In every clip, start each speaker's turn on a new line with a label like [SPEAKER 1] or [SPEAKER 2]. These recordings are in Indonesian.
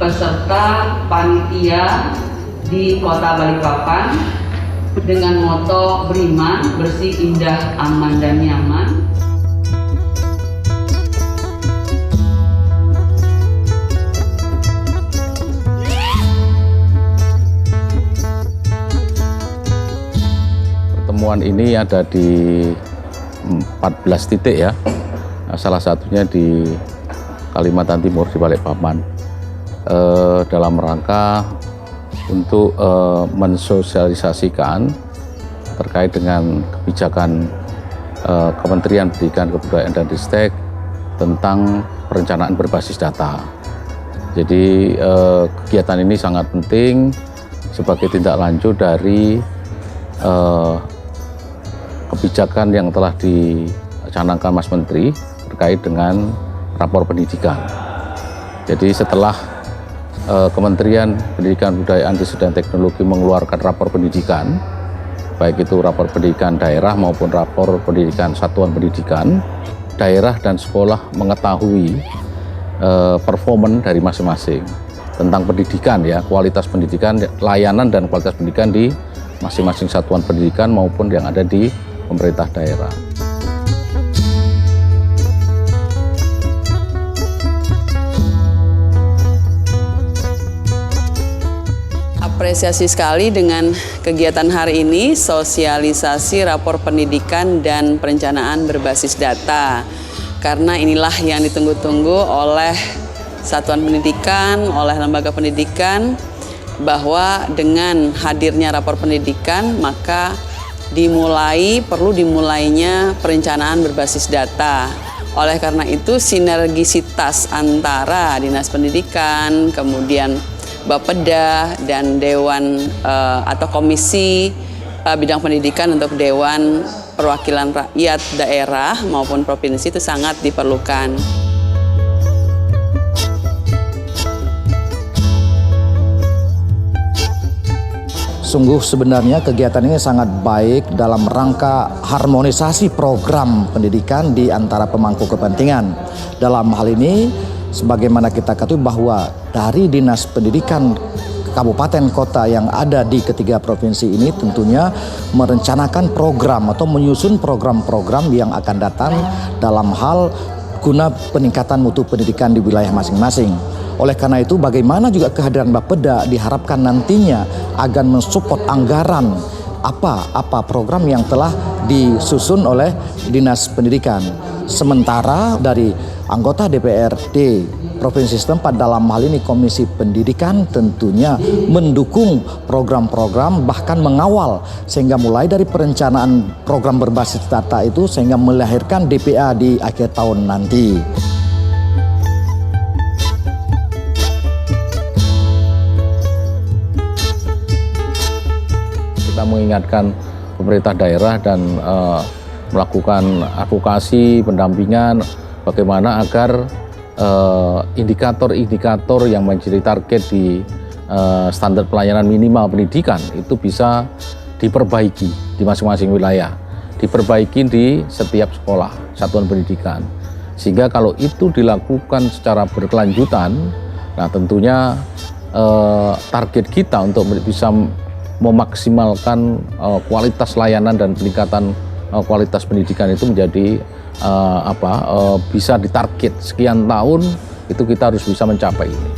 [SPEAKER 1] beserta panitia di Kota Balikpapan dengan moto beriman, bersih, indah, aman, dan nyaman.
[SPEAKER 2] Pertemuan ini ada di 14 titik ya, salah satunya di Kalimantan Timur di Balikpapan, dalam rangka untuk mensosialisasikan terkait dengan kebijakan Kementerian Pendidikan, Kebudayaan, dan Ristek tentang perencanaan berbasis data. Jadi kegiatan ini sangat penting sebagai tindak lanjut dari kebijakan yang telah dicanangkan Mas Menteri terkait dengan rapor pendidikan. Jadi setelah Kementerian Pendidikan, Kebudayaan, Ristek, dan Teknologi mengeluarkan rapor pendidikan, baik itu rapor pendidikan daerah maupun rapor pendidikan satuan pendidikan, daerah dan sekolah mengetahui performan dari masing-masing tentang pendidikan ya, kualitas pendidikan, layanan dan kualitas pendidikan di masing-masing satuan pendidikan maupun yang ada di pemerintah daerah.
[SPEAKER 3] Apresiasi sekali dengan kegiatan hari ini, sosialisasi rapor pendidikan dan perencanaan berbasis data. Karena inilah yang ditunggu-tunggu oleh satuan pendidikan, oleh lembaga pendidikan, bahwa dengan hadirnya rapor pendidikan maka perlu dimulainya perencanaan berbasis data. Oleh karena itu sinergisitas antara Dinas Pendidikan, kemudian Bapeda dan Dewan atau Komisi Bidang Pendidikan untuk Dewan Perwakilan Rakyat Daerah maupun Provinsi itu sangat diperlukan.
[SPEAKER 4] Sungguh sebenarnya kegiatan ini sangat baik dalam rangka harmonisasi program pendidikan di antara pemangku kepentingan. Dalam hal ini, sebagaimana kita ketahui bahwa dari Dinas Pendidikan kabupaten kota yang ada di ketiga provinsi ini tentunya merencanakan program atau menyusun program-program yang akan datang dalam hal guna peningkatan mutu pendidikan di wilayah masing-masing. Oleh karena itu, bagaimana juga kehadiran Bapeda diharapkan nantinya akan mensupport anggaran apa program yang telah disusun oleh Dinas Pendidikan. Sementara dari anggota DPRD Provinsi setempat, dalam hal ini Komisi Pendidikan, tentunya mendukung program-program, bahkan mengawal sehingga mulai dari perencanaan program berbasis data itu sehingga melahirkan DPA di akhir tahun nanti.
[SPEAKER 2] Kita mengingatkan pemerintah daerah dan melakukan advokasi, pendampingan bagaimana agar indikator-indikator yang menjadi target di standar pelayanan minimal pendidikan itu bisa diperbaiki di masing-masing wilayah, diperbaiki di setiap sekolah, satuan pendidikan. Sehingga kalau itu dilakukan secara berkelanjutan, nah tentunya target kita untuk bisa memaksimalkan kualitas layanan dan peningkatan kualitas pendidikan itu menjadi bisa ditarget sekian tahun, itu kita harus bisa mencapai ini.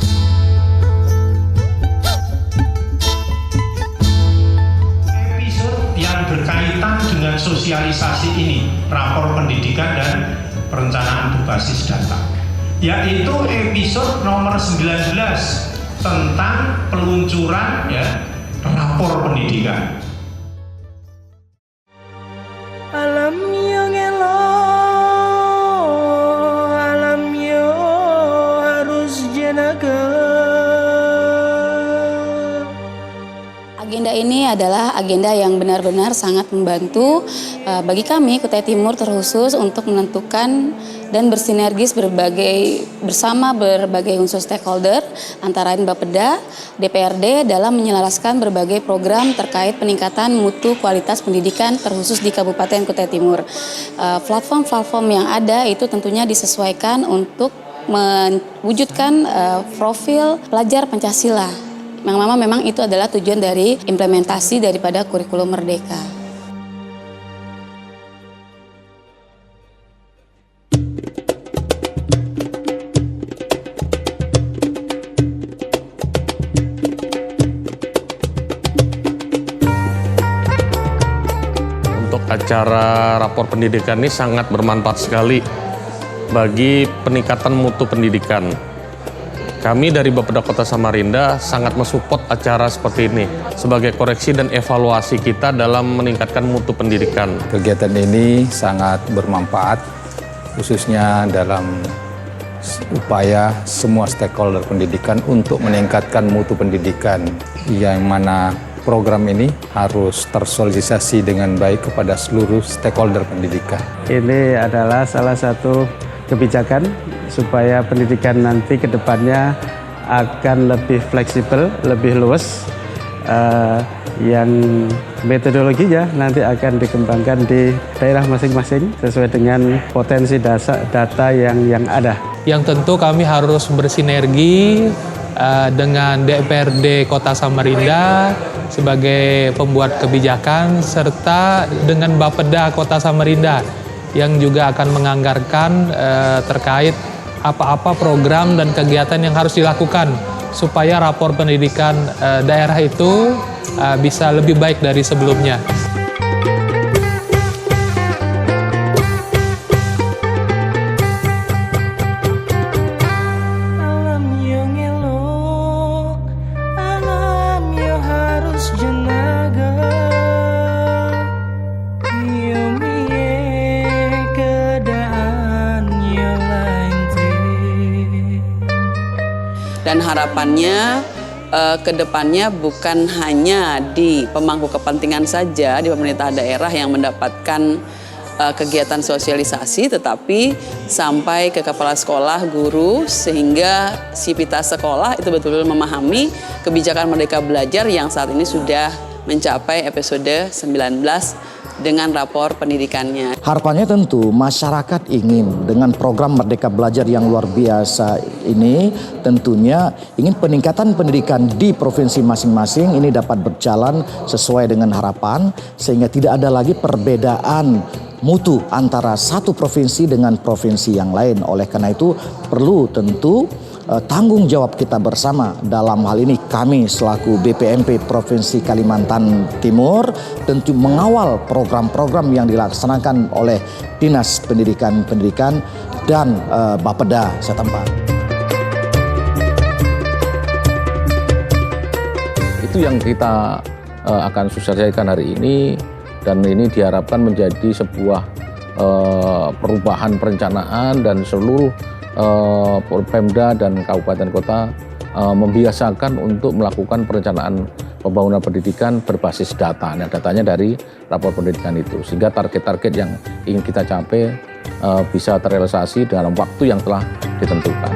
[SPEAKER 5] Episode yang berkaitan dengan sosialisasi ini, rapor pendidikan dan perencanaan berbasis data, yaitu episode nomor 19 tentang peluncuran rapor pendidikan.
[SPEAKER 6] Alam yang alam yo harus jenaga.
[SPEAKER 7] Agenda ini adalah agenda yang benar-benar sangat membantu bagi kami Kutai Timur terkhusus untuk menentukan dan bersinergis bersama berbagai unsur stakeholder antara lain Bapeda, DPRD dalam menyelaraskan berbagai program terkait peningkatan mutu kualitas pendidikan terkhusus di Kabupaten Kutai Timur. Platform-platform yang ada itu tentunya disesuaikan untuk mewujudkan profil pelajar Pancasila. Yang memang itu adalah tujuan dari implementasi daripada kurikulum Merdeka.
[SPEAKER 8] Untuk acara rapor pendidikan ini sangat bermanfaat sekali bagi peningkatan mutu pendidikan. Kami dari Bapeda Kota Samarinda sangat mensupport acara seperti ini sebagai koreksi dan evaluasi kita dalam meningkatkan mutu pendidikan.
[SPEAKER 9] Kegiatan ini sangat bermanfaat khususnya dalam upaya semua stakeholder pendidikan untuk meningkatkan mutu pendidikan, yang mana program ini harus tersosialisasi dengan baik kepada seluruh stakeholder pendidikan.
[SPEAKER 10] Ini adalah salah satu kebijakan supaya pendidikan nanti ke depannya akan lebih fleksibel, lebih luas, yang metodologinya nanti akan dikembangkan di daerah masing-masing sesuai dengan potensi data yang ada.
[SPEAKER 11] Yang tentu kami harus bersinergi dengan DPRD Kota Samarinda sebagai pembuat kebijakan serta dengan Bapeda Kota Samarinda yang juga akan menganggarkan terkait apa-apa program dan kegiatan yang harus dilakukan supaya rapor pendidikan daerah itu bisa lebih baik dari sebelumnya.
[SPEAKER 6] Alam yang elok, alam yang harus jenaga.
[SPEAKER 3] Dan harapannya ke depannya bukan hanya di pemangku kepentingan saja di pemerintah daerah yang mendapatkan kegiatan sosialisasi, tetapi sampai ke kepala sekolah, guru, sehingga sivitas sekolah itu betul-betul memahami kebijakan Merdeka Belajar yang saat ini sudah mencapai episode 19 dengan rapor pendidikannya.
[SPEAKER 4] Harapannya tentu masyarakat ingin dengan program Merdeka Belajar yang luar biasa ini tentunya ingin peningkatan pendidikan di provinsi masing-masing ini dapat berjalan sesuai dengan harapan sehingga tidak ada lagi perbedaan mutu antara satu provinsi dengan provinsi yang lain. Oleh karena itu perlu tentu tanggung jawab kita bersama. Dalam hal ini kami selaku BPMP Provinsi Kalimantan Timur tentu mengawal program-program yang dilaksanakan oleh Dinas Pendidikan dan Bapeda setempat.
[SPEAKER 2] Itu yang kita akan sosialisasikan hari ini, dan ini diharapkan menjadi sebuah perubahan perencanaan dan seluruh Pemda dan kabupaten kota membiasakan untuk melakukan perencanaan pembangunan pendidikan berbasis data. Nah, datanya dari rapor pendidikan itu, sehingga target-target yang ingin kita capai bisa terrealisasi dalam waktu yang telah ditentukan.